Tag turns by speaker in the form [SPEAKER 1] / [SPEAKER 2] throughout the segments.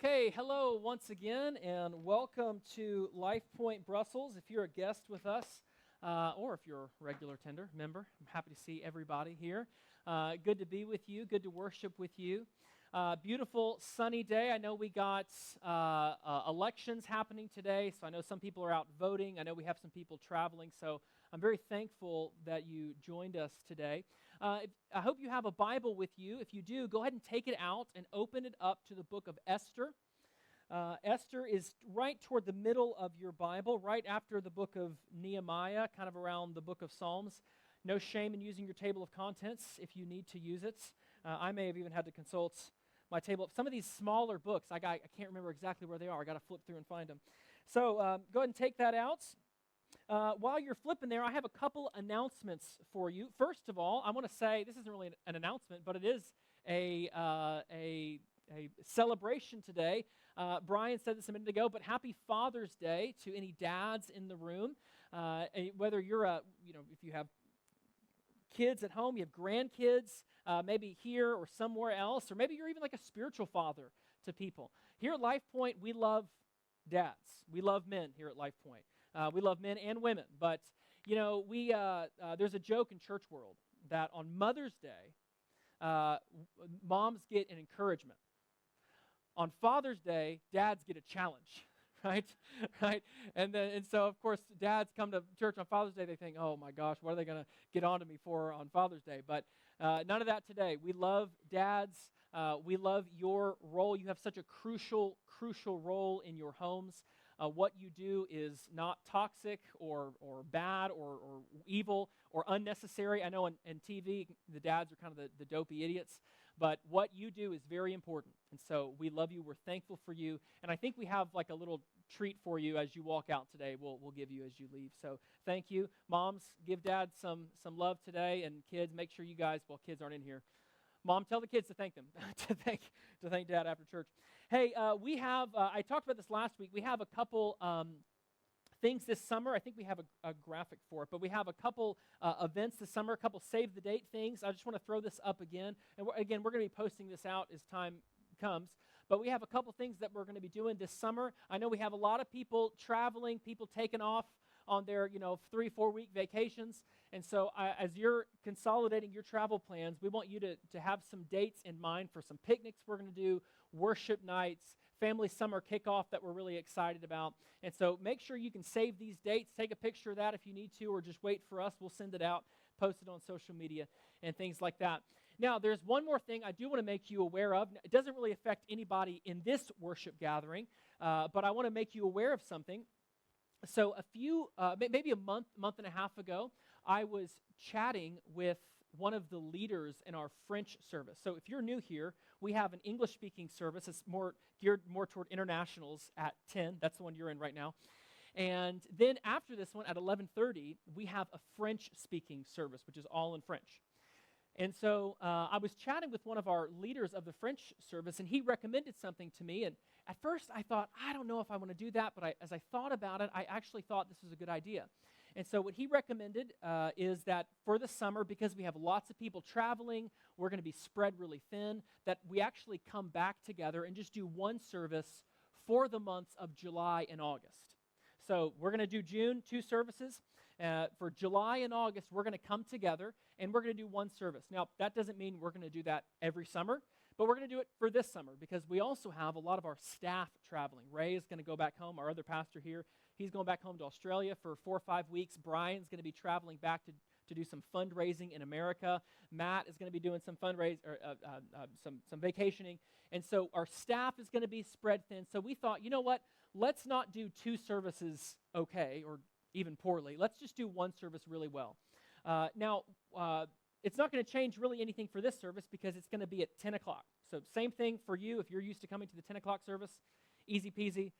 [SPEAKER 1] Okay, hello once again, and welcome to LifePoint Brussels. If you're a guest with us, or if you're a regular member, I'm happy to see everybody here. Good to be with you, good to worship with you. Beautiful sunny day. I know we got elections happening today, so I know some people are out voting. I know we have some people traveling, so I'm very thankful that you joined us today. I hope you have a Bible with you. If you do, go ahead and take it out and open it up to the book of Esther. Esther is right toward the middle of your Bible, right after the book of Nehemiah, kind of around the book of Psalms. No shame in using your table of contents if you need to use it. I may have even had to consult my table. Some of these smaller books, I can't remember exactly where they are. I got to flip through and find them. So go ahead and take that out. While you're flipping there, I have a couple announcements for you. First of all, I want to say, this isn't really an announcement, but it is a celebration today. Brian said this a minute ago, but happy Father's Day to any dads in the room. Whether you're if you have kids at home, you have grandkids, maybe here or somewhere else, or maybe you're even like a spiritual father to people. Here at LifePoint, we love dads. We love men here at LifePoint. We love men and women, but there's a joke in church world that on Mother's Day, moms get an encouragement. On Father's Day, dads get a challenge, right? And so of course, dads come to church on Father's Day. They think, "Oh my gosh, what are they going to get onto me for on Father's Day?" But none of that today. We love dads. We love your role. You have such a crucial role in your homes. What you do is not toxic or bad or evil or unnecessary. I know on TV, the dads are kind of the dopey idiots, but what you do is very important. And so we love you. We're thankful for you. And I think we have like a little treat for you as you walk out today. We'll give you as you leave. So thank you. Moms, give dad some love today. And kids, make sure you guys, well, kids aren't in here. Mom, tell the kids to thank them, to thank Dad after church. Hey, we have, I talked about this last week, we have a couple things this summer. I think we have a graphic for it, but we have a couple events this summer, a couple save the date things. I just want to throw this up again. And we're going to be posting this out as time comes, but we have a couple things that we're going to be doing this summer. I know we have a lot of people traveling, people taking off on their 3-4 week vacations. And so as you're consolidating your travel plans, we want you to have some dates in mind for some picnics we're going to do, worship nights, family summer kickoff that we're really excited about. And so make sure you can save these dates, take a picture of that if you need to, or just wait for us. We'll send it out, post it on social media and things like that. Now, there's one more thing I do want to make you aware of. It doesn't really affect anybody in this worship gathering, but I want to make you aware of something. So maybe a month and a half ago, I was chatting with one of the leaders in our French service. So if you're new here, we have an English-speaking service. It's geared more toward internationals at 10. That's the one you're in right now. And then after this one, at 11:30, we have a French-speaking service, which is all in French. And so I was chatting with one of our leaders of the French service, and he recommended something to me. And at first, I thought, I don't know if I want to do that, but as I thought about it, I actually thought this was a good idea. And so what he recommended is that for the summer, because we have lots of people traveling, we're going to be spread really thin, that we actually come back together and just do one service for the months of July and August. So we're going to do June, 2 services. For July and August, we're going to come together, and we're going to do one service. Now, that doesn't mean we're going to do that every summer, but we're going to do it for this summer because we also have a lot of our staff traveling. Ray is going to go back home, our other pastor here. He's going back home to Australia for 4 or 5 weeks. Brian's going to be traveling back to do some fundraising in America. Matt is going to be doing some some vacationing. And so our staff is going to be spread thin. So we thought, you know what? Let's not do 2 services okay or even poorly. Let's just do one service really well. Now, it's not going to change really anything for this service because it's going to be at 10 o'clock. So same thing for you if you're used to coming to the 10 o'clock service. Easy peasy.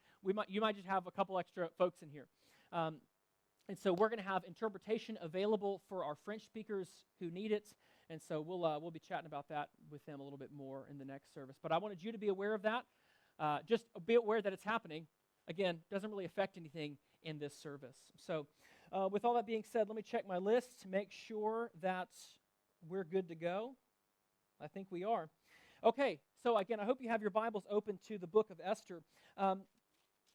[SPEAKER 1] You might just have a couple extra folks in here. And so we're going to have interpretation available for our French speakers who need it. And so we'll be chatting about that with them a little bit more in the next service. But I wanted you to be aware of that. Just be aware that it's happening. Again, doesn't really affect anything in this service. So with all that being said, let me check my list to make sure that we're good to go. I think we are. Okay, So again, I hope you have your Bibles open to the book of Esther.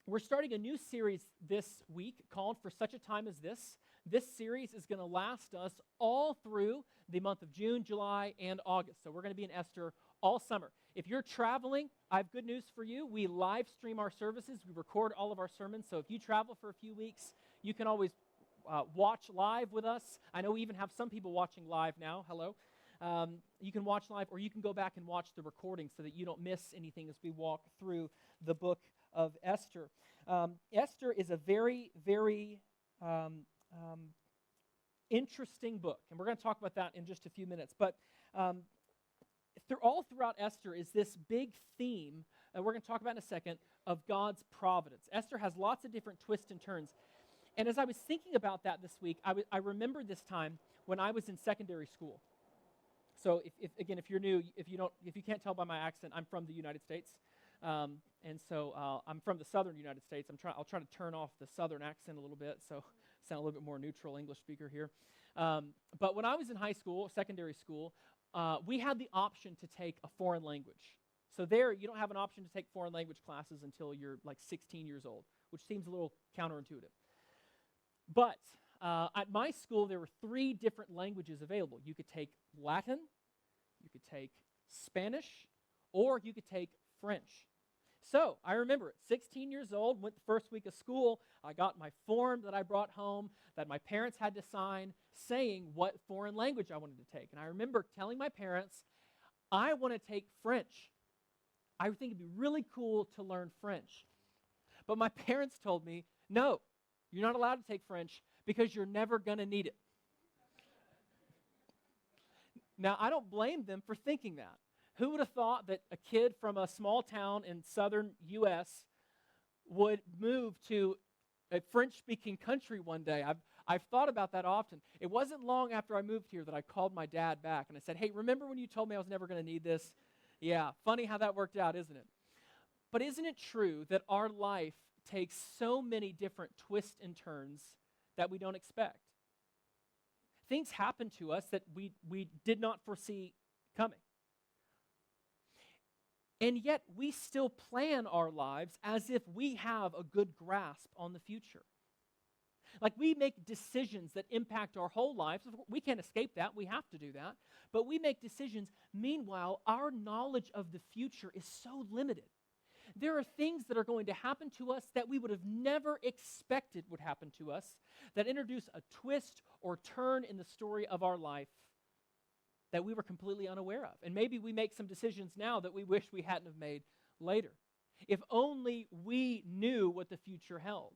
[SPEAKER 1] We're starting a new series this week called For Such a Time as This. This series is going to last us all through the month of June, July, and August. So we're going to be in Esther all summer. If you're traveling, I have good news for you. We live stream our services. We record all of our sermons. So if you travel for a few weeks, you can always watch live with us. I know we even have some people watching live now. Hello. You can watch live, or you can go back and watch the recording so that you don't miss anything as we walk through the book of Esther. Esther is a very, very interesting book, and we're going to talk about that in just a few minutes. But all throughout Esther is this big theme, and we're going to talk about in a second, of God's providence. Esther has lots of different twists and turns. And as I was thinking about that this week, I remembered this time when I was in secondary school. So if you're new, if you can't tell by my accent, I'm from the United States. And so I'm from the southern United States. I'll try to turn off the southern accent a little bit, so sound a little bit more neutral English speaker here. But when I was in high school, secondary school, we had the option to take a foreign language. So there, you don't have an option to take foreign language classes until you're like 16 years old, which seems a little counterintuitive. But at my school, there were 3 different languages available. You could take Latin, you could take Spanish, or you could take French. So I remember at 16 years old, went the first week of school, I got my form that I brought home that my parents had to sign saying what foreign language I wanted to take. And I remember telling my parents, I want to take French. I think it'd be really cool to learn French. But my parents told me, no, you're not allowed to take French because you're never going to need it. Now, I don't blame them for thinking that. Who would have thought that a kid from a small town in southern U.S. would move to a French-speaking country one day? I've thought about that often. It wasn't long after I moved here that I called my dad back and I said, hey, remember when you told me I was never going to need this? Yeah, funny how that worked out, isn't it? But isn't it true that our life takes so many different twists and turns that we don't expect? Things happen to us that we did not foresee coming. And yet we still plan our lives as if we have a good grasp on the future. Like we make decisions that impact our whole lives. We can't escape that. We have to do that. But we make decisions. Meanwhile, our knowledge of the future is so limited. There are things that are going to happen to us that we would have never expected would happen to us, that introduce a twist or turn in the story of our life that we were completely unaware of. And maybe we make some decisions now that we wish we hadn't have made later. If only we knew what the future held.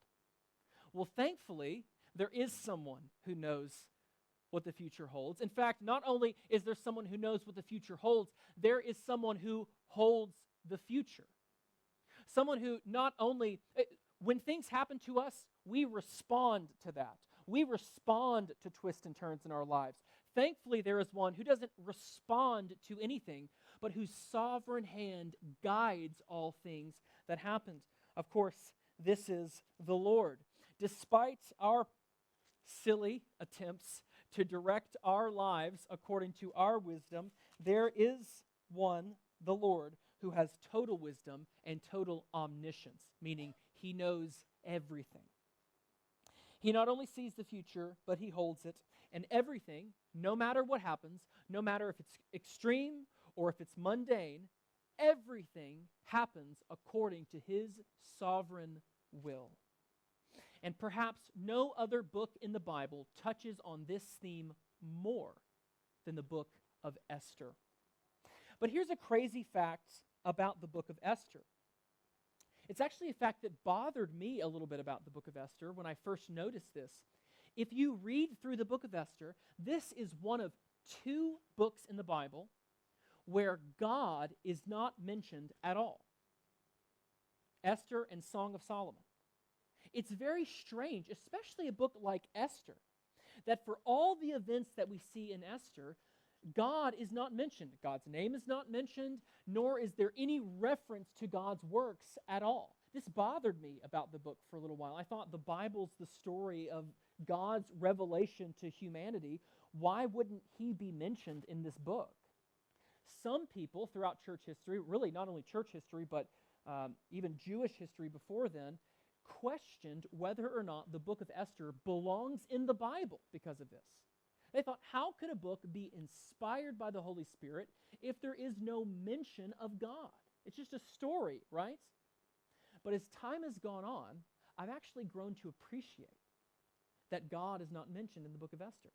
[SPEAKER 1] Well, thankfully, there is someone who knows what the future holds. In fact, not only is there someone who knows what the future holds, there is someone who holds the future. Someone who not only, when things happen to us, we respond to that. We respond to twists and turns in our lives. Thankfully, there is one who doesn't respond to anything, but whose sovereign hand guides all things that happen. Of course, this is the Lord. Despite our silly attempts to direct our lives according to our wisdom, there is one, the Lord, who has total wisdom and total omniscience, meaning he knows everything. He not only sees the future, but he holds it. And everything, no matter what happens, no matter if it's extreme or if it's mundane, everything happens according to his sovereign will. And perhaps no other book in the Bible touches on this theme more than the book of Esther. But here's a crazy fact about the book of Esther. It's actually a fact that bothered me a little bit about the book of Esther when I first noticed this. If you read through the book of Esther, this is one of 2 books in the Bible where God is not mentioned at all. Esther and Song of Solomon. It's very strange, especially a book like Esther, that for all the events that we see in Esther, God is not mentioned. God's name is not mentioned, nor is there any reference to God's works at all. This bothered me about the book for a little while. I thought the Bible's the story of God's revelation to humanity. Why wouldn't he be mentioned in this book? some people throughout church history, really not only church history, but even Jewish history before then, questioned whether or not the book of Esther belongs in the Bible because of this. They thought, how could a book be inspired by the Holy Spirit if there is no mention of God? It's just a story, right? But as time has gone on, I've actually grown to appreciate that God is not mentioned in the book of Esther.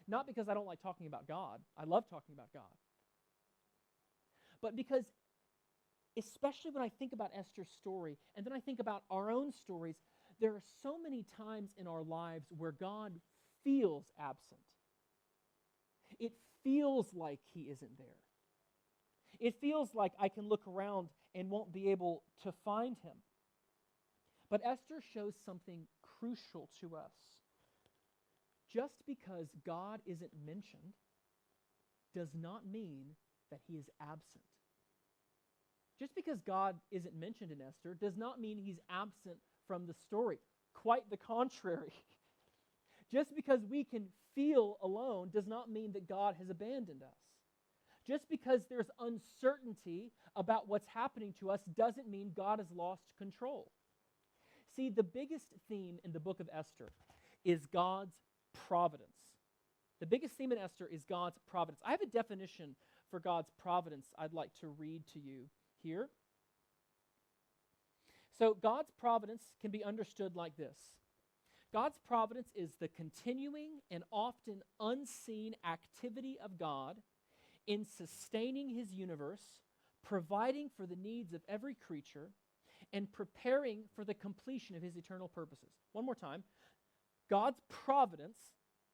[SPEAKER 1] Not because I don't like talking about God. I love talking about God. But because, especially when I think about Esther's story, and then I think about our own stories, there are so many times in our lives where God feels absent. It feels like he isn't there. It feels like I can look around and won't be able to find him. But Esther shows something crucial to us. Just because God isn't mentioned does not mean that he is absent. Just because God isn't mentioned in Esther does not mean he's absent from the story. Quite the contrary. Just because we can feel alone does not mean that God has abandoned us. Just because there's uncertainty about what's happening to us doesn't mean God has lost control. See, the biggest theme in the book of Esther is God's providence. The biggest theme in Esther is God's providence. I have a definition for God's providence I'd like to read to you here. So God's providence can be understood like this. God's providence is the continuing and often unseen activity of God in sustaining his universe, providing for the needs of every creature, and preparing for the completion of his eternal purposes. One more time. God's providence,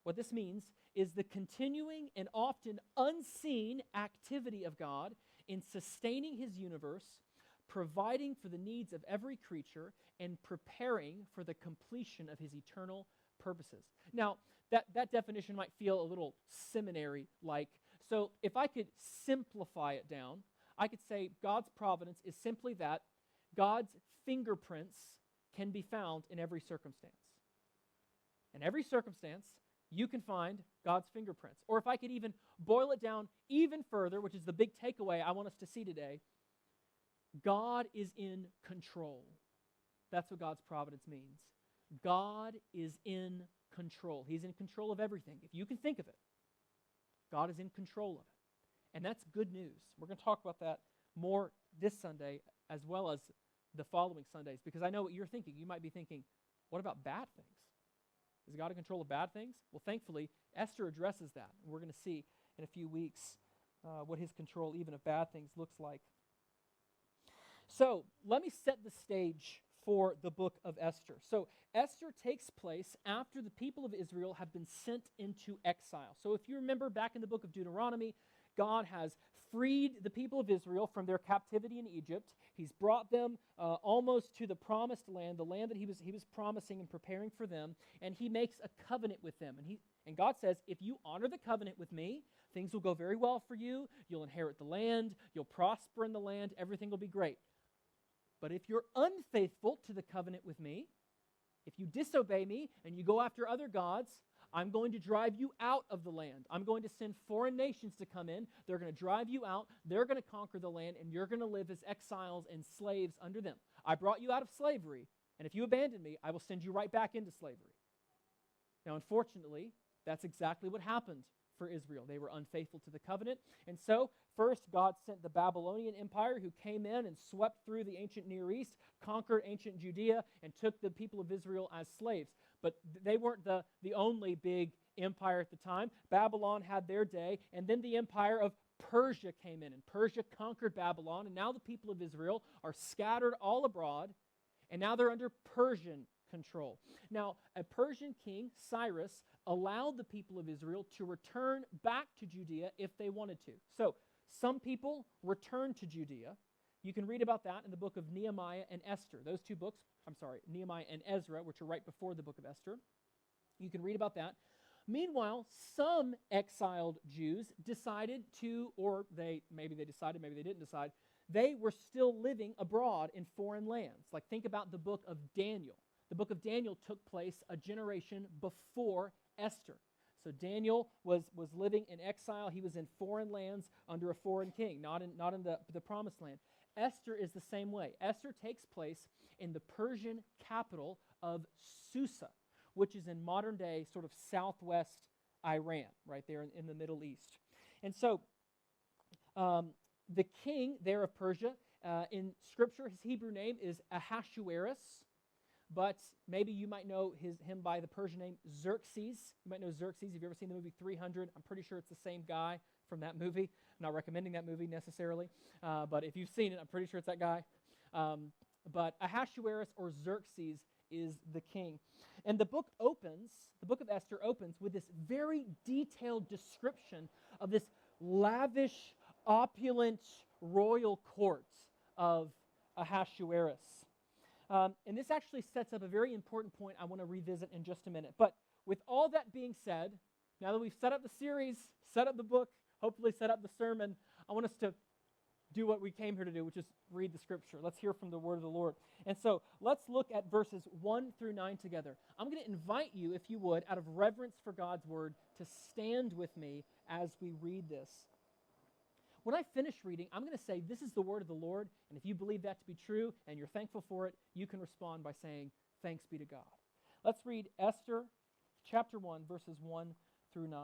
[SPEAKER 1] what this means, is the continuing and often unseen activity of God in sustaining his universe, providing for the needs of every creature, and preparing for the completion of his eternal purposes. Now, that definition might feel a little seminary-like. So if I could simplify it down, I could say God's providence is simply that God's fingerprints can be found in every circumstance. In every circumstance, you can find God's fingerprints. Or if I could even boil it down even further, which is the big takeaway I want us to see today, God is in control. That's what God's providence means. God is in control. He's in control of everything. If you can think of it, God is in control of it. And that's good news. We're going to talk about that more this Sunday as well as the following Sundays, because I know what you're thinking. You might be thinking, what about bad things? Is God in control of bad things? Well, thankfully, Esther addresses that. We're going to see in a few weeks what his control, even of bad things, looks like. So let me set the stage for the book of Esther. So Esther takes place after the people of Israel have been sent into exile. So if you remember back in the book of Deuteronomy, God has freed the people of Israel from their captivity in Egypt. He's brought them almost to the promised land, the land that he was promising and preparing for them, and he makes a covenant with them. And God says, if you honor the covenant with me, things will go very well for you. You'll inherit the land. You'll prosper in the land. Everything will be great. But if you're unfaithful to the covenant with me, if you disobey me and you go after other gods, I'm going to drive you out of the land. I'm going to send foreign nations to come in. They're going to drive you out. They're going to conquer the land, and you're going to live as exiles and slaves under them. I brought you out of slavery, and if you abandon me, I will send you right back into slavery. Now, unfortunately, that's exactly what happened for Israel. They were unfaithful to the covenant. And so, first, God sent the Babylonian Empire, who came in and swept through the ancient Near East, conquered ancient Judea, and took the people of Israel as slaves. But they weren't the only big empire at the time. Babylon had their day, and then the empire of Persia came in, and Persia conquered Babylon, and now the people of Israel are scattered all abroad, and now they're under Persian control. Now, a Persian king, Cyrus, allowed the people of Israel to return back to Judea if they wanted to. So, some people returned to Judea. You can read about that in the book of Nehemiah and Esther. Those two books, Nehemiah and Ezra, which are right before the book of Esther. You can read about that. Meanwhile, some exiled Jews decided to, or maybe they didn't decide, they were still living abroad in foreign lands. Like, think about the book of Daniel. The book of Daniel took place a generation before Esther. So Daniel was living in exile. He was in foreign lands under a foreign king, not in the promised land. Esther is the same way. Esther takes place in the Persian capital of Susa, which is in modern-day sort of southwest Iran, right there in the Middle East. And so the king there of Persia, in Scripture, his Hebrew name is Ahasuerus, but maybe you might know him by the Persian name Xerxes. You might know Xerxes. Have you ever seen the movie 300? I'm pretty sure it's the same guy from that movie. I'm not recommending that movie necessarily, but if you've seen it, I'm pretty sure it's that guy. But Ahasuerus or Xerxes is the king. And the book of Esther opens with this very detailed description of this lavish, opulent royal court of Ahasuerus. And this actually sets up a very important point I want to revisit in just a minute. But with all that being said, now that we've set up the series, set up the book, hopefully set up the sermon, I want us to do what we came here to do, which is read the Scripture. Let's hear from the word of the Lord. And so let's look at verses 1 through 9 together. I'm going to invite you, if you would, out of reverence for God's word, to stand with me as we read this. When I finish reading, I'm going to say, this is the word of the Lord, and if you believe that to be true and you're thankful for it, you can respond by saying, thanks be to God. Let's read Esther chapter 1, verses 1 through 9.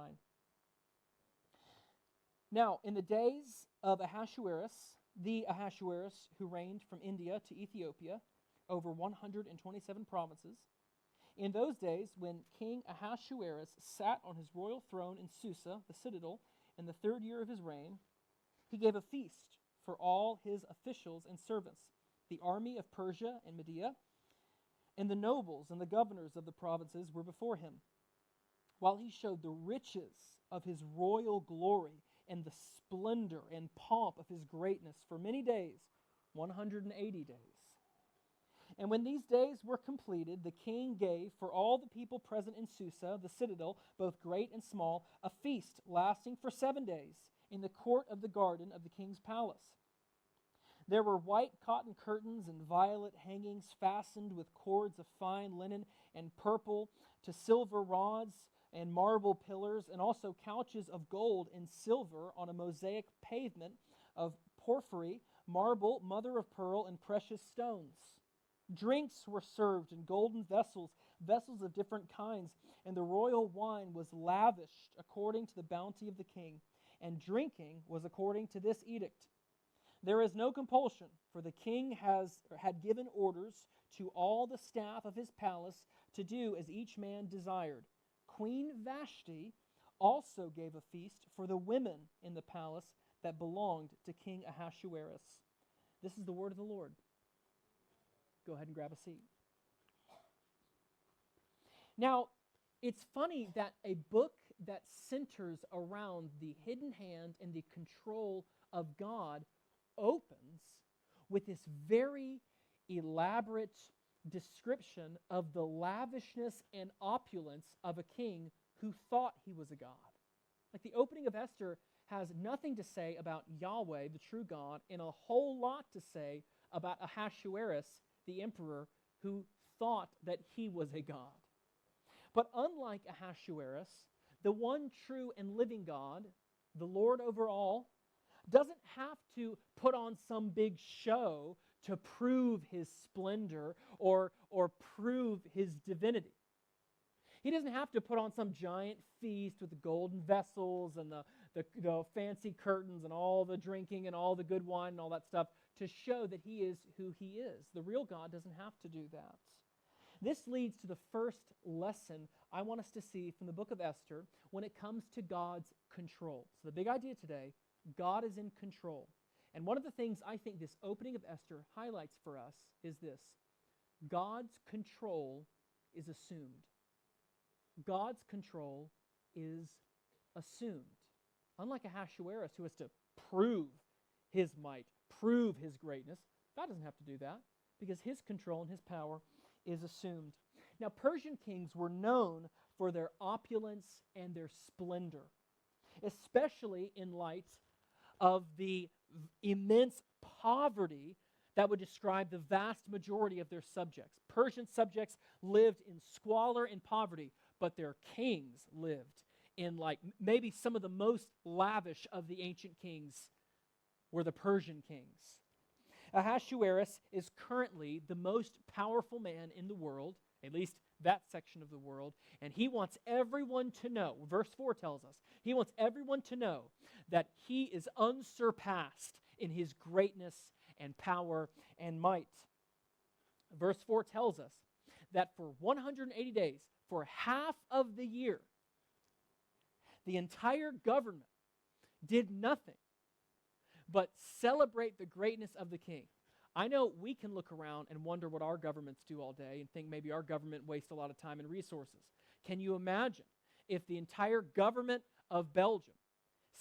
[SPEAKER 1] Now, in the days of Ahasuerus, the Ahasuerus who reigned from India to Ethiopia over 127 provinces, in those days when King Ahasuerus sat on his royal throne in Susa, the citadel, in the 3rd year of his reign, he gave a feast for all his officials and servants, the army of Persia and Media, and the nobles and the governors of the provinces were before him, while he showed the riches of his royal glory and the splendor and pomp of his greatness for many days, 180 days. And when these days were completed, the king gave for all the people present in Susa, the citadel, both great and small, a feast lasting for 7 days in the court of the garden of the king's palace. There were white cotton curtains and violet hangings fastened with cords of fine linen and purple to silver rods and marble pillars, and also couches of gold and silver on a mosaic pavement of porphyry, marble, mother of pearl, and precious stones. Drinks were served in golden vessels, vessels of different kinds, and the royal wine was lavished according to the bounty of the king, and drinking was according to this edict. There is no compulsion, for the king had given orders to all the staff of his palace to do as each man desired. Queen Vashti also gave a feast for the women in the palace that belonged to King Ahasuerus. This is the word of the Lord. Go ahead and grab a seat. Now, it's funny that a book that centers around the hidden hand and the control of God opens with this very elaborate description of the lavishness and opulence of a king who thought he was a god. Like the opening of Esther has nothing to say about Yahweh, the true God, and a whole lot to say about Ahasuerus, the emperor, who thought that he was a god. But unlike Ahasuerus, the one true and living God, the Lord over all, doesn't have to put on some big show to prove his splendor or prove his divinity. He doesn't have to put on some giant feast with the golden vessels and the fancy curtains and all the drinking and all the good wine and all that stuff to show that he is who he is. The real God doesn't have to do that. This leads to the first lesson I want us to see from the book of Esther when it comes to God's control. So the big idea today, God is in control. And one of the things I think this opening of Esther highlights for us is this: God's control is assumed. God's control is assumed. Unlike Ahasuerus, who has to prove his might, prove his greatness, God doesn't have to do that because his control and his power is assumed. Now, Persian kings were known for their opulence and their splendor, especially in light of the immense poverty that would describe the vast majority of their subjects. Persian subjects lived in squalor and poverty, but their kings lived in like maybe some of the most lavish of the ancient kings were the Persian kings. Ahasuerus is currently the most powerful man in the world, at least that section of the world, and he wants everyone to know, verse 4 tells us, he wants everyone to know that he is unsurpassed in his greatness and power and might. Verse 4 tells us that for 180 days, for half of the year, the entire government did nothing but celebrate the greatness of the king. I know we can look around and wonder what our governments do all day and think maybe our government wastes a lot of time and resources. Can you imagine if the entire government of Belgium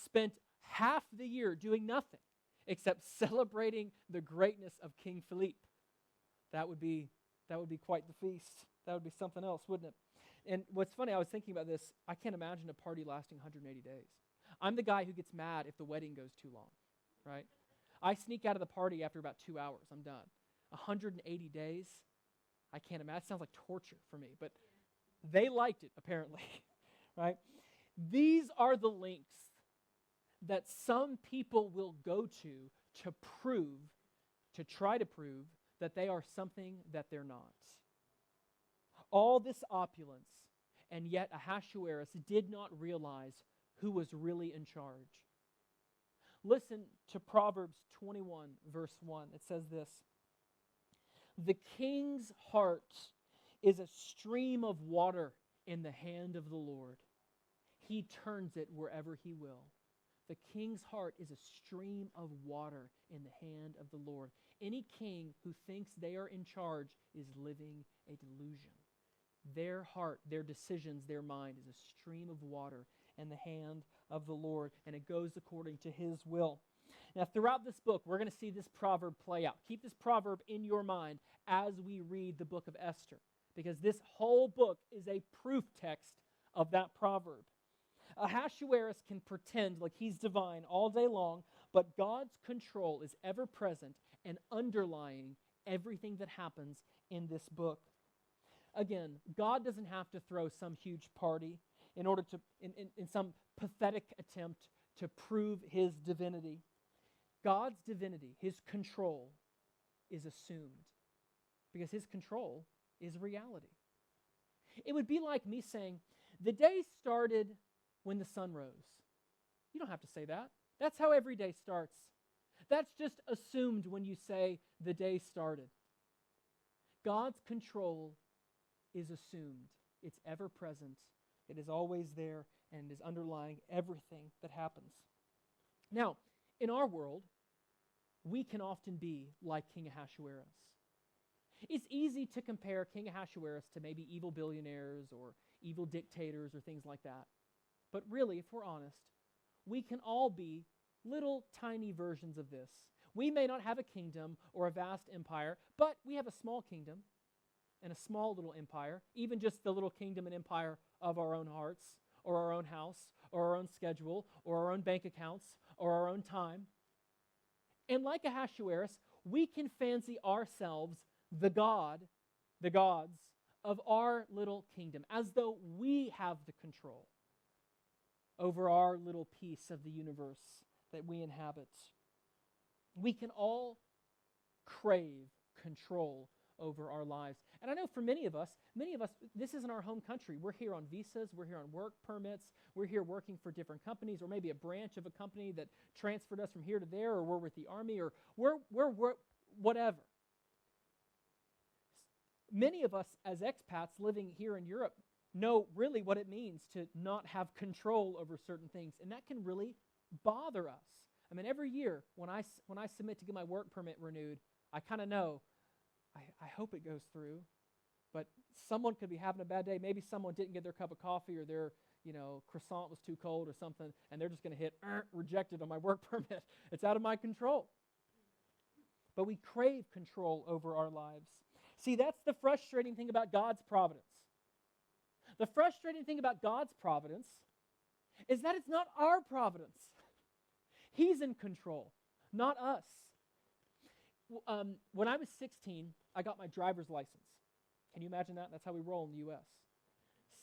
[SPEAKER 1] spent half the year doing nothing except celebrating the greatness of King Philippe? That would be quite the feast. That would be something else, wouldn't it? And what's funny, I was thinking about this. I can't imagine a party lasting 180 days. I'm the guy who gets mad if the wedding goes too long, right? I sneak out of the party after about 2 hours. I'm done. 180 days, I can't imagine. It sounds like torture for me, but they liked it, apparently, right? These are the lengths that some people will go to try to prove that they are something that they're not. All this opulence, and yet Ahasuerus did not realize who was really in charge. Listen to Proverbs 21, verse 1. It says this: "The king's heart is a stream of water in the hand of the Lord. He turns it wherever he will." The king's heart is a stream of water in the hand of the Lord. Any king who thinks they are in charge is living a delusion. Their heart, their decisions, their mind is a stream of water in the hand of the Lord, and it goes according to his will. Now, throughout this book, we're going to see this proverb play out. Keep this proverb in your mind as we read the book of Esther, because this whole book is a proof text of that proverb. Ahasuerus can pretend like he's divine all day long, but God's control is ever present and underlying everything that happens in this book. Again, God doesn't have to throw some huge party in order to, in some pathetic attempt to prove his divinity. God's divinity, his control, is assumed because his control is reality. It would be like me saying, the day started when the sun rose. You don't have to say that. That's how every day starts. That's just assumed when you say the day started. God's control is assumed. It's ever present. It is always there and is underlying everything that happens. Now, in our world, we can often be like King Ahasuerus. It's easy to compare King Ahasuerus to maybe evil billionaires or evil dictators or things like that. But really, if we're honest, we can all be little tiny versions of this. We may not have a kingdom or a vast empire, but we have a small kingdom and a small little empire, even just the little kingdom and empire of our own hearts, or our own house, or our own schedule, or our own bank accounts, or our own time. And like Ahasuerus, we can fancy ourselves the gods of our little kingdom, as though we have the control over our little piece of the universe that we inhabit. We can all crave control over our lives. And I know for many of us, this isn't our home country. We're here on visas, we're here on work permits, we're here working for different companies, or maybe a branch of a company that transferred us from here to there, or we're with the army, or we're whatever. Many of us as expats living here in Europe know really what it means to not have control over certain things, and that can really bother us. I mean, every year when I submit to get my work permit renewed, I kind of know, I hope it goes through, but someone could be having a bad day. Maybe someone didn't get their cup of coffee, or their croissant was too cold or something, and they're just going to hit rejected on my work permit. It's out of my control. But we crave control over our lives. See, that's the frustrating thing about God's providence. The frustrating thing about God's providence is that it's not our providence. He's in control, not us. When I was 16, I got my driver's license. Can you imagine that? That's how we roll in the U.S.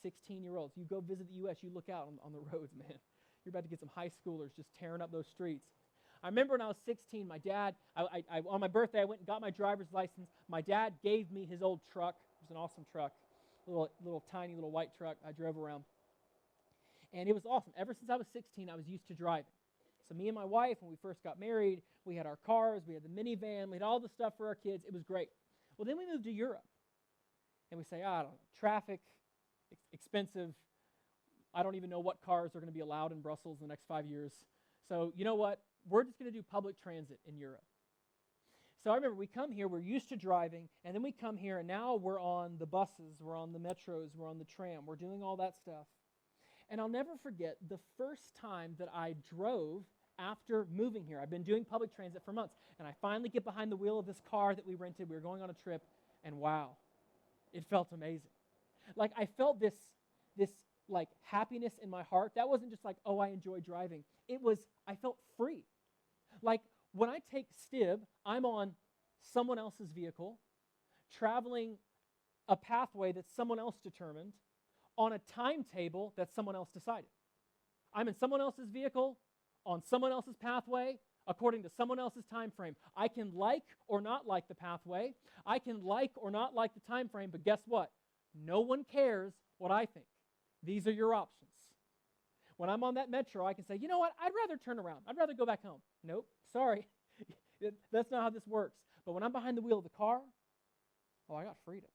[SPEAKER 1] 16-year-olds. You go visit the U.S., you look out on the roads, man. You're about to get some high schoolers just tearing up those streets. I remember when I was 16, my dad, on my birthday, I went and got my driver's license. My dad gave me his old truck. It was an awesome truck, little tiny little white truck I drove around. And it was awesome. Ever since I was 16, I was used to driving. So me and my wife, when we first got married, we had our cars, we had the minivan, we had all the stuff for our kids. It was great. Well, then we moved to Europe. And we say, I don't know, traffic, expensive. I don't even know what cars are going to be allowed in Brussels in the next 5 years. So you know what? We're just going to do public transit in Europe. So I remember we come here, we're used to driving, and then we come here, and now we're on the buses, we're on the metros, we're on the tram, we're doing all that stuff. And I'll never forget the first time that I drove after moving here. I've been doing public transit for months, and I finally get behind the wheel of this car that we rented. We were going on a trip, and wow, it felt amazing. Like I felt this like happiness in my heart. That wasn't just like, oh, I enjoy driving. It was, I felt free. Like when I take Stib, I'm on someone else's vehicle, traveling a pathway that someone else determined, on a timetable that someone else decided. I'm in someone else's vehicle, on someone else's pathway, according to someone else's time frame. I can like or not like the pathway. I can like or not like the time frame, but guess what? No one cares what I think. These are your options. When I'm on that metro, I can say, you know what? I'd rather turn around. I'd rather go back home. Nope, sorry. That's not how this works. But when I'm behind the wheel of the car, oh, I got freedom.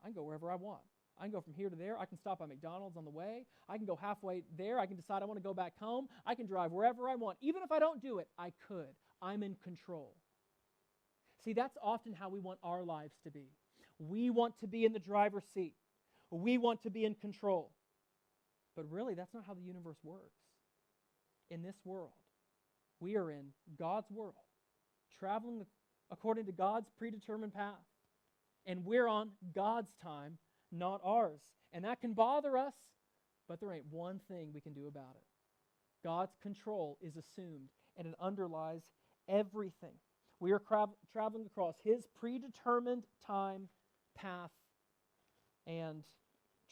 [SPEAKER 1] I can go wherever I want. I can go from here to there. I can stop at McDonald's on the way. I can go halfway there. I can decide I want to go back home. I can drive wherever I want. Even if I don't do it, I could. I'm in control. See, that's often how we want our lives to be. We want to be in the driver's seat. We want to be in control. But really, that's not how the universe works. In this world, we are in God's world, traveling according to God's predetermined path. And we're on God's time, not ours. And that can bother us, but there ain't one thing we can do about it. God's control is assumed, and it underlies everything. We are traveling across His predetermined time, path, and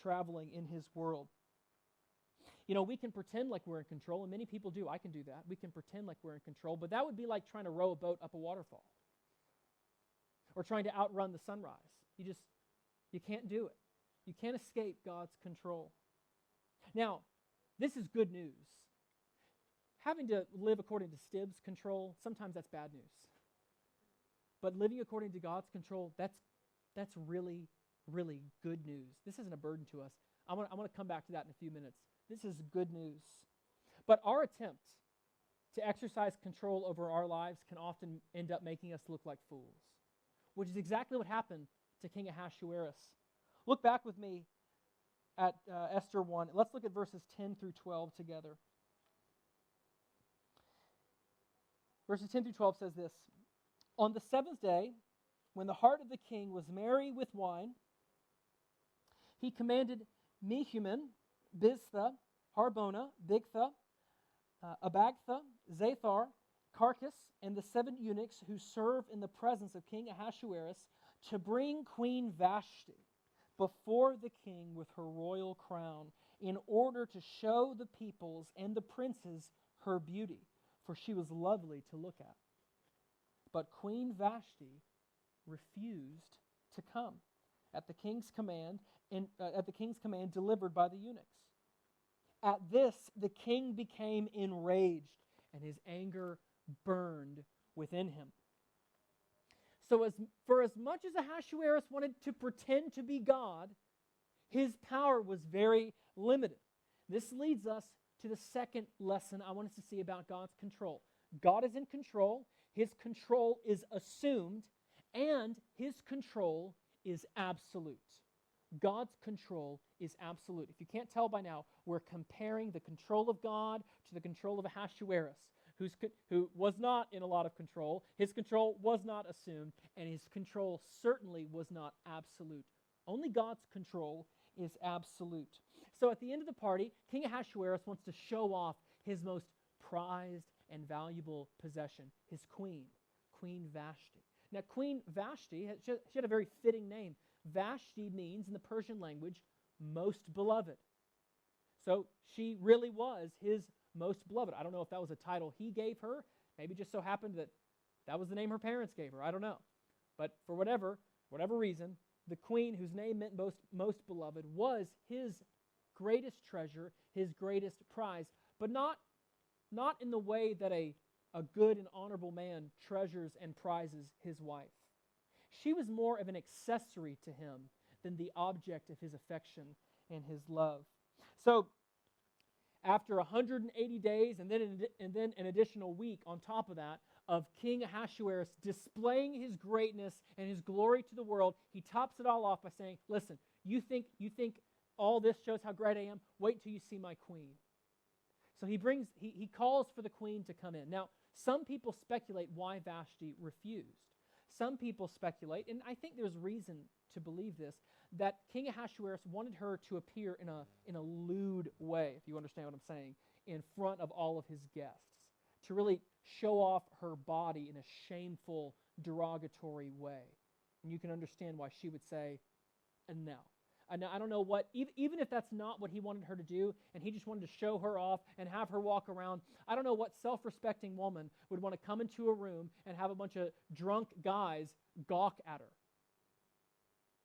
[SPEAKER 1] traveling in His world. You know, we can pretend like we're in control, and many people do. I can do that. We can pretend like we're in control, but that would be like trying to row a boat up a waterfall or trying to outrun the sunrise. You can't do it. You can't escape God's control. Now, this is good news. Having to live according to Stib's control, sometimes that's bad news. But living according to God's control, that's really, really good news. This isn't a burden to us. I want to come back to that in a few minutes. This is good news. But our attempt to exercise control over our lives can often end up making us look like fools, which is exactly what happened to King Ahasuerus. Look back with me at Esther 1. Let's look at verses 10 through 12 together. Verses 10 through 12 says this: On the seventh day, when the heart of the king was merry with wine, he commanded Mehuman, Biztha, Harbona, Bigtha, Abagtha, Zathar, Carcass, and the 7 eunuchs who serve in the presence of King Ahasuerus to bring Queen Vashti before the king with her royal crown, in order to show the peoples and the princes her beauty, for she was lovely to look at. But Queen Vashti refused to come at the king's command, delivered by the eunuchs. At this, the king became enraged, and his anger burned within him. So for as much as Ahasuerus wanted to pretend to be God, his power was very limited. This leads us to the second lesson I want us to see about God's control. God is in control, His control is assumed, and His control is absolute. God's control is absolute. If you can't tell by now, we're comparing the control of God to the control of Ahasuerus, who was not in a lot of control. His control was not assumed, and his control certainly was not absolute. Only God's control is absolute. So at the end of the party, King Ahasuerus wants to show off his most prized and valuable possession, his queen, Queen Vashti. Now, Queen Vashti, she had a very fitting name. Vashti means, in the Persian language, most beloved. So she really was his most beloved. I don't know if that was a title he gave her. Maybe it just so happened that that was the name her parents gave her. I don't know. But for whatever reason, the queen whose name meant most beloved was his greatest treasure, his greatest prize, but not in the way that a good and honorable man treasures and prizes his wife. She was more of an accessory to him than the object of his affection and his love. So after 180 days and then an additional week on top of that of King Ahasuerus displaying his greatness and his glory to the world, he tops it all off by saying, listen, you think all this shows how great I am? Wait till you see my queen. So he calls for the queen to come in. Now, some people speculate why Vashti refused. Some people speculate, and I think there's reason to believe this, that King Ahasuerus wanted her to appear in a lewd way, if you understand what I'm saying, in front of all of his guests, to really show off her body in a shameful, derogatory way. And you can understand why she would say, no. I don't know what, even if that's not what he wanted her to do, and he just wanted to show her off and have her walk around, I don't know what self-respecting woman would want to come into a room and have a bunch of drunk guys gawk at her.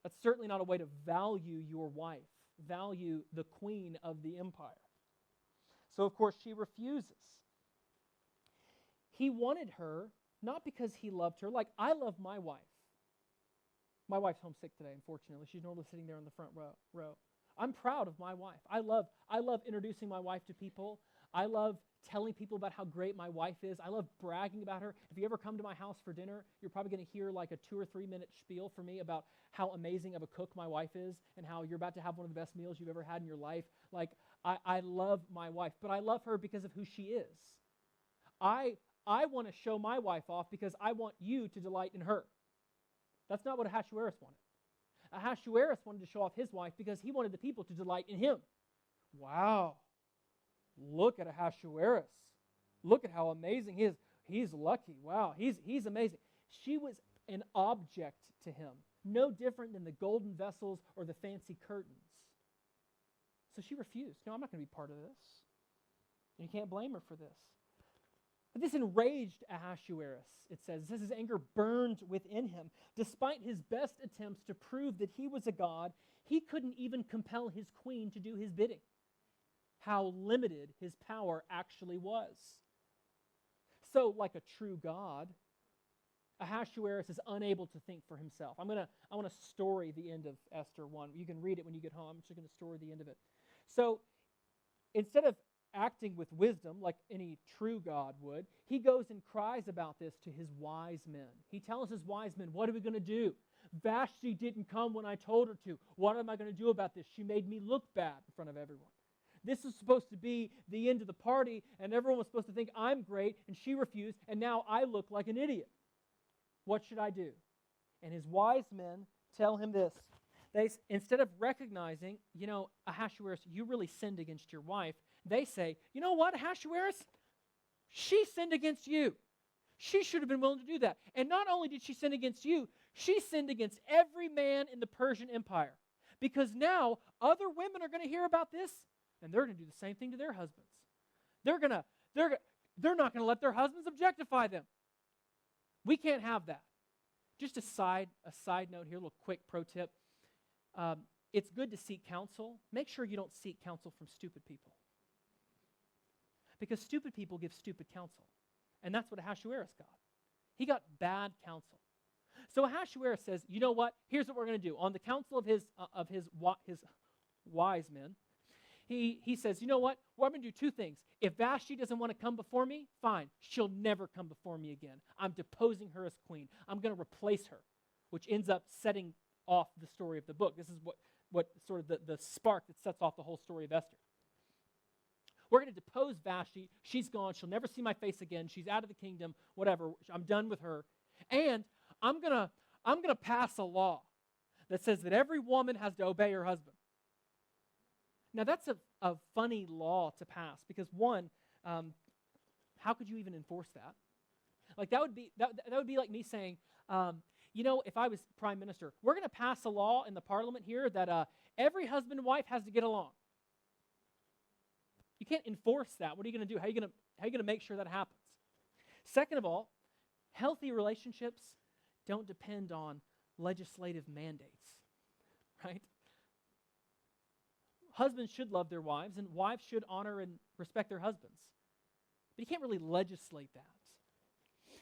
[SPEAKER 1] That's certainly not a way to value your wife, value the queen of the empire. So, of course, she refuses. He wanted her, not because he loved her, like I love my wife. My wife's homesick today, unfortunately. She's normally sitting there in the front row. I'm proud of my wife. I love introducing my wife to people. I love telling people about how great my wife is. I love bragging about her. If you ever come to my house for dinner, you're probably going to hear like a 2 or 3 minute spiel from me about how amazing of a cook my wife is and how you're about to have one of the best meals you've ever had in your life. Like, I love my wife, but I love her because of who she is. I want to show my wife off because I want you to delight in her. That's not what Ahasuerus wanted. Ahasuerus wanted to show off his wife because he wanted the people to delight in him. Wow. Look at Ahasuerus. Look at how amazing he is. He's lucky. Wow, he's amazing. She was an object to him, no different than the golden vessels or the fancy curtains. So she refused. No, I'm not going to be part of this. And you can't blame her for this. But this enraged Ahasuerus, it says. His anger burned within him. Despite his best attempts to prove that he was a god, he couldn't even compel his queen to do his bidding. How limited his power actually was. So, like a true god, Ahasuerus is unable to think for himself. I want to story the end of Esther 1. You can read it when you get home. I'm just going to story the end of it. So, instead of acting with wisdom like any true God would, he goes and cries about this to his wise men. He tells his wise men, what are we going to do? Vashti didn't come when I told her to. What am I going to do about this? She made me look bad in front of everyone. This is supposed to be the end of the party, and everyone was supposed to think I'm great, and she refused, and now I look like an idiot. What should I do? And his wise men tell him this. Instead of recognizing, Ahasuerus, you really sinned against your wife, they say, you know what, Ahasuerus? She sinned against you. She should have been willing to do that. And not only did she sin against you, she sinned against every man in the Persian Empire. Because now other women are going to hear about this, and they're going to do the same thing to their husbands. They're not going to let their husbands objectify them. We can't have that. Just a side note here, a little quick pro tip. It's good to seek counsel. Make sure you don't seek counsel from stupid people. Because stupid people give stupid counsel. And that's what Ahasuerus got. He got bad counsel. So Ahasuerus says, you know what? Here's what we're going to do. On the counsel of his wise men, he says, you know what? Well, I'm going to do two things. If Vashti doesn't want to come before me, fine. She'll never come before me again. I'm deposing her as queen. I'm going to replace her, which ends up setting off the story of the book. This is what sort of the spark that sets off the whole story of Esther. We're going to depose Vashti. She's gone. She'll never see my face again. She's out of the kingdom. Whatever. I'm done with her. And I'm going to pass a law that says that every woman has to obey her husband. Now, that's a funny law to pass because, one, how could you even enforce that? Like, that would be like me saying, if I was prime minister, we're going to pass a law in the parliament here that every husband and wife has to get along. You can't enforce that. What are you going to do? How are you going to make sure that happens? Second of all, healthy relationships don't depend on legislative mandates, right? Husbands should love their wives, and wives should honor and respect their husbands. But you can't really legislate that.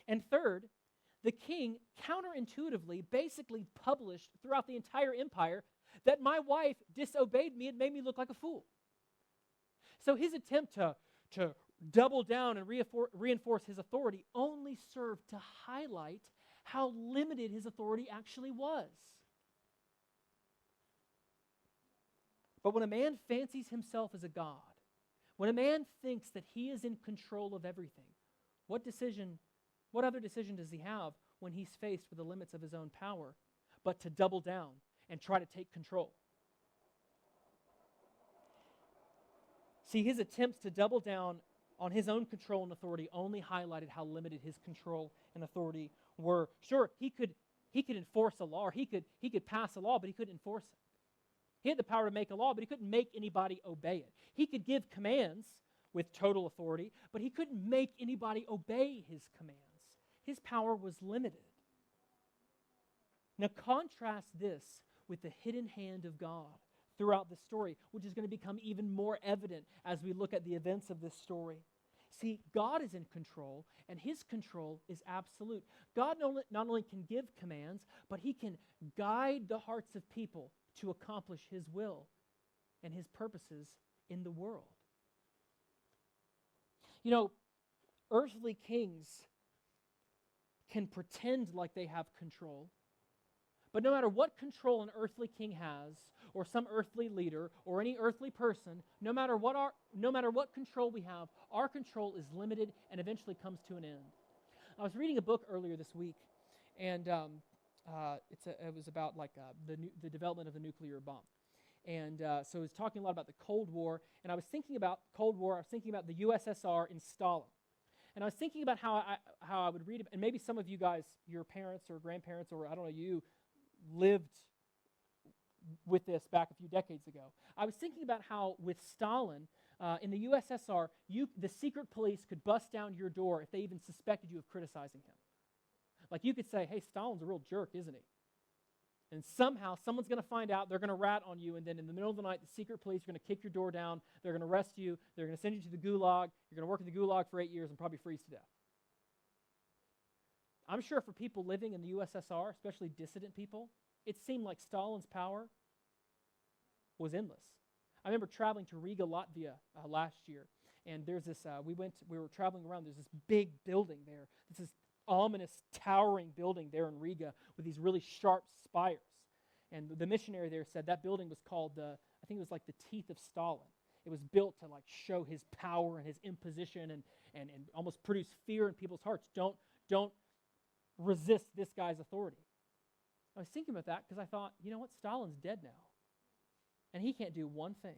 [SPEAKER 1] And third, the king counterintuitively basically published throughout the entire empire that my wife disobeyed me and made me look like a fool. So his attempt to double down and reinforce his authority only served to highlight how limited his authority actually was. But when a man fancies himself as a god, when a man thinks that he is in control of everything, what other decision does he have when he's faced with the limits of his own power but to double down and try to take control? See, his attempts to double down on his own control and authority only highlighted how limited his control and authority were. Sure, he could enforce a law, or he could pass a law, but he couldn't enforce it. He had the power to make a law, but he couldn't make anybody obey it. He could give commands with total authority, but he couldn't make anybody obey his commands. His power was limited. Now contrast this with the hidden hand of God throughout the story, which is going to become even more evident as we look at the events of this story. See, God is in control, and his control is absolute. God not only can give commands, but he can guide the hearts of people to accomplish his will and his purposes in the world. Earthly kings can pretend like they have control, but no matter what control an earthly king has, or some earthly leader, or any earthly person, no matter what control we have, our control is limited and eventually comes to an end. I was reading a book earlier this week, and it was about the development of the nuclear bomb. And so it was talking a lot about the Cold War, and I was thinking about Cold War, I was thinking about the USSR and Stalin. And I was thinking about how I would read it, and maybe some of you guys, your parents or grandparents, or I don't know, you lived with this back a few decades ago. I was thinking about how with Stalin, in the USSR, the secret police could bust down your door if they even suspected you of criticizing him. Like you could say, hey, Stalin's a real jerk, isn't he? And somehow someone's going to find out, they're going to rat on you, and then in the middle of the night, the secret police are going to kick your door down, they're going to arrest you, they're going to send you to the gulag, you're going to work in the gulag for 8 years and probably freeze to death. I'm sure for people living in the USSR, especially dissident people, it seemed like Stalin's power was endless. I remember traveling to Riga, Latvia last year, and there's this, we were traveling around, there's this big building there. This is ominous, towering building there in Riga with these really sharp spires. And the missionary there said that building was called I think it was like the teeth of Stalin. It was built to show his power and his imposition and almost produce fear in people's hearts. Don't resist this guy's authority. I was thinking about that because I thought, you know what, Stalin's dead now. And he can't do one thing.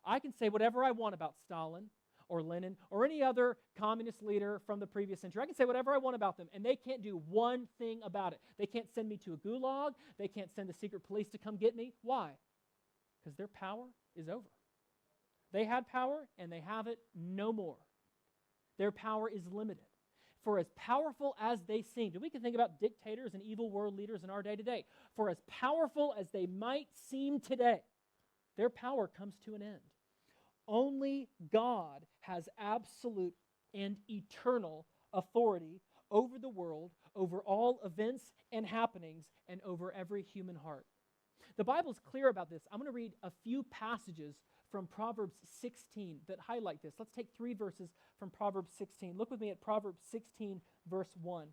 [SPEAKER 1] I can say whatever I want about Stalin or Lenin or any other communist leader from the previous century. I can say whatever I want about them, and they can't do one thing about it. They can't send me to a gulag. They can't send the secret police to come get me. Why? Because their power is over. They had power, and they have it no more. Their power is limited. For as powerful as they seemed, and we can think about dictators and evil world leaders in our day to day, for as powerful as they might seem today, their power comes to an end. Only God has absolute and eternal authority over the world, over all events and happenings, and over every human heart. The Bible's clear about this. I'm going to read a few passages from Proverbs 16 that highlight this. Let's take 3 verses from Proverbs 16. Look with me at Proverbs 16, verse 1.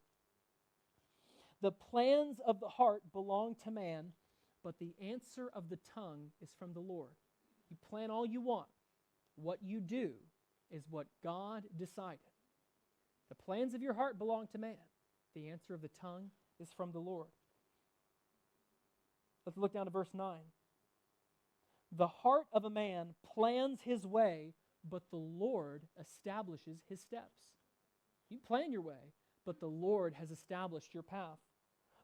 [SPEAKER 1] The plans of the heart belong to man, but the answer of the tongue is from the Lord. You plan all you want. What you do is what God decided. The plans of your heart belong to man. The answer of the tongue is from the Lord. Let's look down to verse 9. The heart of a man plans his way, but the Lord establishes his steps. You plan your way, but the Lord has established your path.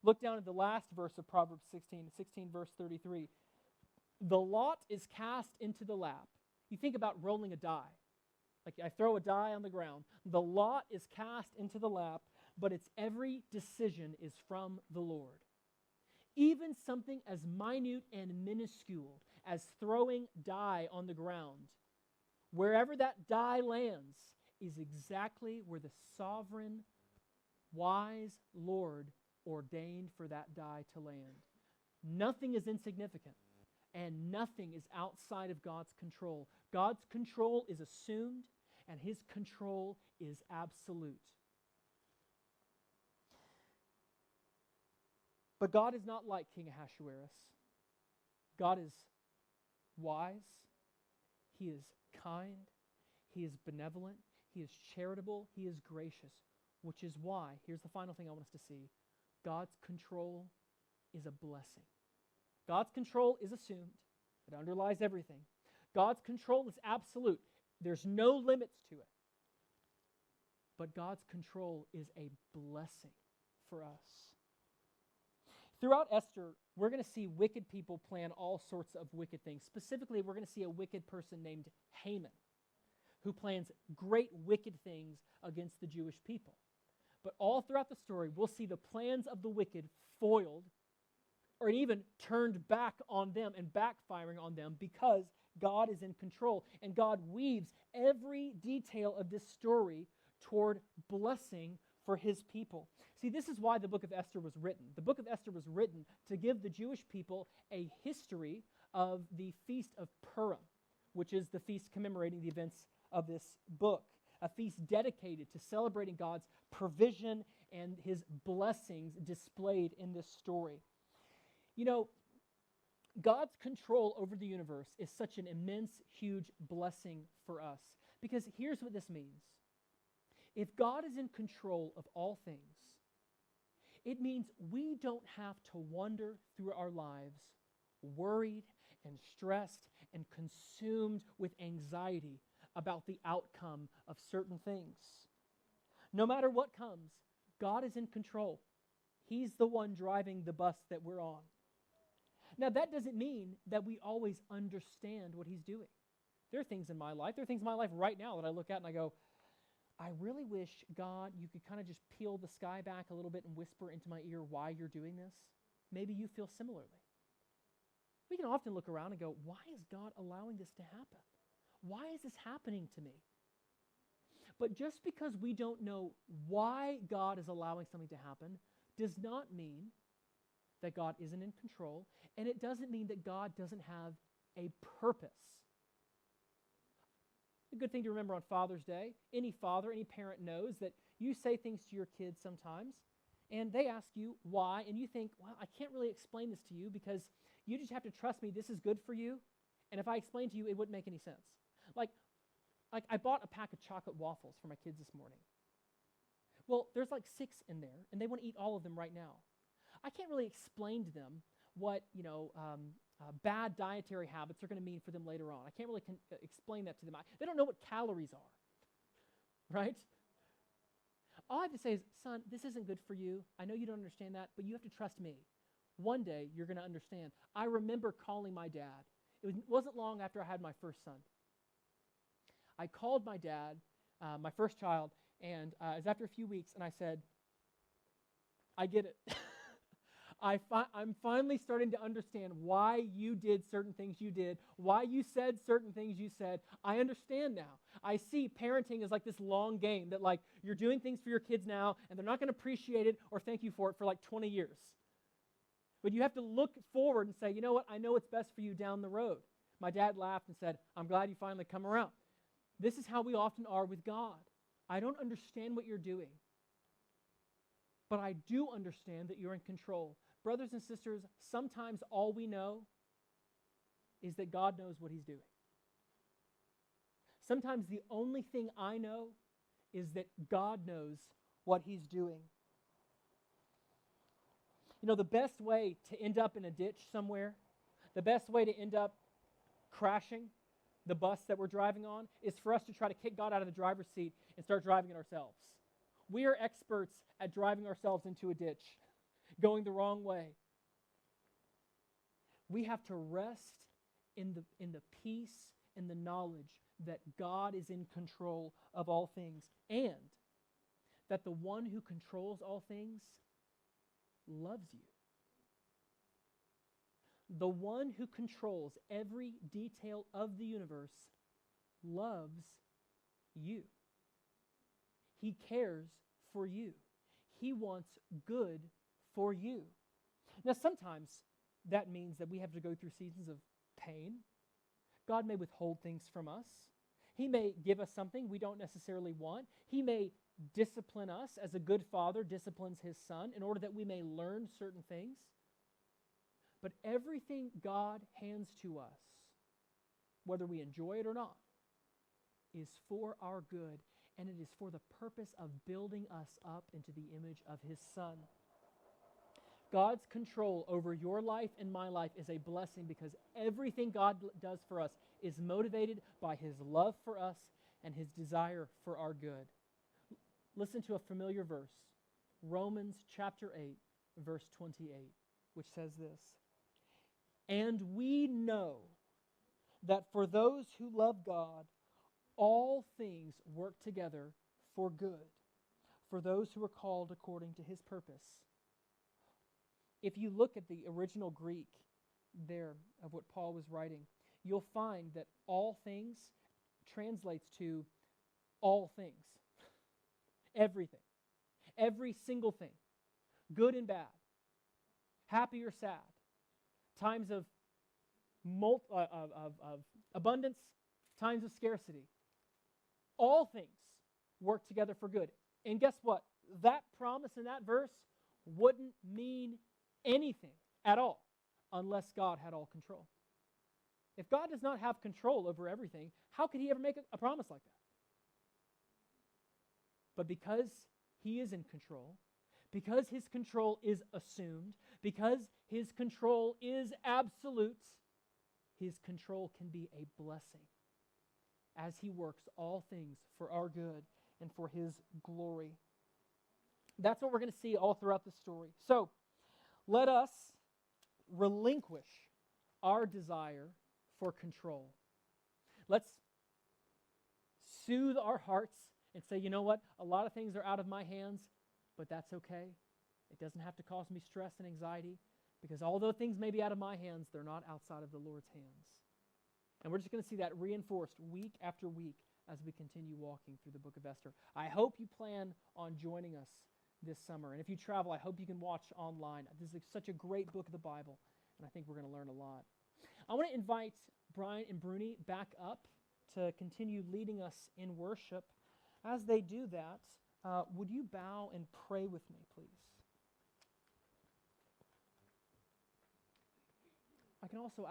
[SPEAKER 1] Look down at the last verse of Proverbs 16 verse 33. The lot is cast into the lap. You think about rolling a die. Like I throw a die on the ground. The lot is cast into the lap, but its every decision is from the Lord. Even something as minute and minuscule as throwing die on the ground, wherever that die lands, is exactly where the sovereign, wise Lord ordained for that die to land. Nothing is insignificant, and nothing is outside of God's control. God's control is assumed, and his control is absolute. But God is not like King Ahasuerus. God is wise. He is kind. He is benevolent. He is charitable. He is gracious, which is why, here's the final thing I want us to see, God's control is a blessing. God's control is assumed. It underlies everything. God's control is absolute. There's no limits to it. But God's control is a blessing for us. Throughout Esther, we're going to see wicked people plan all sorts of wicked things. Specifically, we're going to see a wicked person named Haman, who plans great wicked things against the Jewish people. But all throughout the story, we'll see the plans of the wicked foiled or even turned back on them and backfiring on them because God is in control. And God weaves every detail of this story toward blessing for his people. See, this is why the book of Esther was written. The book of Esther was written to give the Jewish people a history of the Feast of Purim, which is the feast commemorating the events of this book, a feast dedicated to celebrating God's provision and his blessings displayed in this story. You know, God's control over the universe is such an immense, huge blessing for us. Because here's what this means. If God is in control of all things, it means we don't have to wander through our lives worried and stressed and consumed with anxiety about the outcome of certain things. No matter what comes, God is in control. He's the one driving the bus that we're on. Now, that doesn't mean that we always understand what he's doing. There are things in my life right now that I look at and I go, I really wish, God, you could kind of just peel the sky back a little bit and whisper into my ear why you're doing this. Maybe you feel similarly. We can often look around and go, why is God allowing this to happen? Why is this happening to me? But just because we don't know why God is allowing something to happen does not mean that God isn't in control, and it doesn't mean that God doesn't have a purpose. A good thing to remember on Father's Day, any father, any parent knows that you say things to your kids sometimes, and they ask you why, and you think, well, I can't really explain this to you because you just have to trust me, this is good for you, and if I explained to you, it wouldn't make any sense. Like I bought a pack of chocolate waffles for my kids this morning. Well, there's like 6 in there, and they want to eat all of them right now. I can't really explain to them what, bad dietary habits are going to mean for them later on. I can't really explain that to them. They don't know what calories are, right? All I have to say is, son, this isn't good for you. I know you don't understand that, but you have to trust me. One day, you're going to understand. I remember calling my dad. It wasn't long after I had my first son. I called my dad, my first child, and it was after a few weeks, and I said, I get it. I'm finally starting to understand why you did certain things you did, why you said certain things you said. I understand now. I see parenting as like this long game that like you're doing things for your kids now, and they're not going to appreciate it or thank you for it for like 20 years. But you have to look forward and say, you know what, I know what's best for you down the road. My dad laughed and said, I'm glad you finally come around. This is how we often are with God. I don't understand what you're doing, but I do understand that you're in control. Brothers and sisters, sometimes all we know is that God knows what he's doing. Sometimes the only thing I know is that God knows what he's doing. You know, the best way to end up in a ditch somewhere, the best way to end up crashing the bus that we're driving on is for us to try to kick God out of the driver's seat and start driving it ourselves. We are experts at driving ourselves into a ditch. going the wrong way. We have to rest in the peace and the knowledge that God is in control of all things, and that the one who controls all things loves you. The one who controls every detail of the universe loves you. He cares for you. He wants good for you. Now, sometimes that means that we have to go through seasons of pain. God may withhold things from us. He may give us something we don't necessarily want. He may discipline us as a good father disciplines his son in order that we may learn certain things. But everything God hands to us, whether we enjoy it or not, is for our good, and it is for the purpose of building us up into the image of his Son. God's control over your life and my life is a blessing because everything God does for us is motivated by his love for us and his desire for our good. Listen to a familiar verse, Romans chapter 8, verse 28, which says this, "And we know that for those who love God, all things work together for good, for those who are called according to his purpose." If you look at the original Greek there of what Paul was writing, you'll find that all things translates to all things. Everything. Every single thing. Good and bad. Happy or sad. Times of abundance, times of scarcity. All things work together for good. And guess what? That promise in that verse wouldn't mean anything at all unless God had all control. If God does not have control over everything, how could he ever make a promise like that? But because he is in control, because his control is assumed, because his control is absolute, his control can be a blessing as he works all things for our good and for his glory. That's what we're going to see all throughout the story. So, let us relinquish our desire for control. Let's soothe our hearts and say, you know what? A lot of things are out of my hands, but that's okay. It doesn't have to cause me stress and anxiety because although things may be out of my hands, they're not outside of the Lord's hands. And we're just going to see that reinforced week after week as we continue walking through the book of Esther. I hope you plan on joining us this summer. And if you travel, I hope you can watch online. This is such a great book of the Bible, and I think we're going to learn a lot. I want to invite Brian and Bruni back up to continue leading us in worship. As they do that, would you bow and pray with me, please? I can also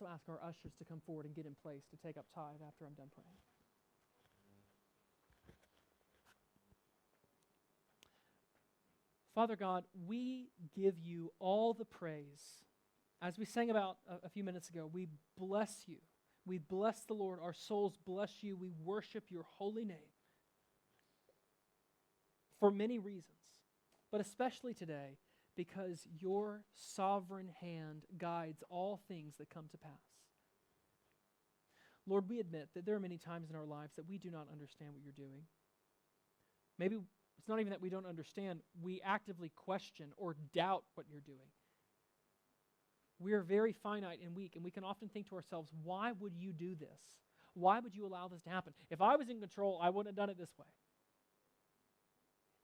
[SPEAKER 1] ask our ushers to come forward and get in place to take up tithe after I'm done praying. Father God, we give you all the praise. As we sang about a few minutes ago, we bless you. We bless the Lord. Our souls bless you. We worship your holy name for many reasons, but especially today because your sovereign hand guides all things that come to pass. Lord, we admit that there are many times in our lives that we do not understand what you're doing. Maybe it's not even that we don't understand, we actively question or doubt what you're doing. We are very finite and weak, and we can often think to ourselves, why would you do this? Why would you allow this to happen? If I was in control, I wouldn't have done it this way.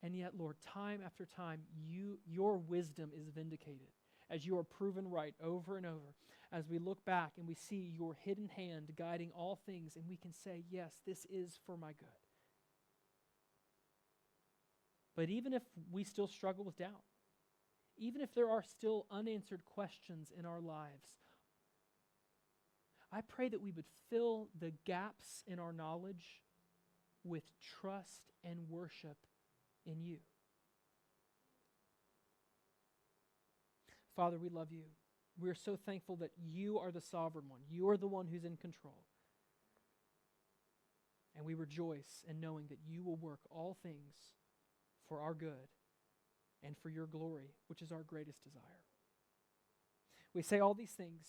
[SPEAKER 1] And yet, Lord, time after time, your wisdom is vindicated as you are proven right over and over. As we look back and we see your hidden hand guiding all things, and we can say, yes, this is for my good. But even if we still struggle with doubt, even if there are still unanswered questions in our lives, I pray that we would fill the gaps in our knowledge with trust and worship in you. Father, we love you. We are so thankful that you are the sovereign one. You are the one who's in control. And we rejoice in knowing that you will work all things for our good and for your glory, which is our greatest desire. We say all these things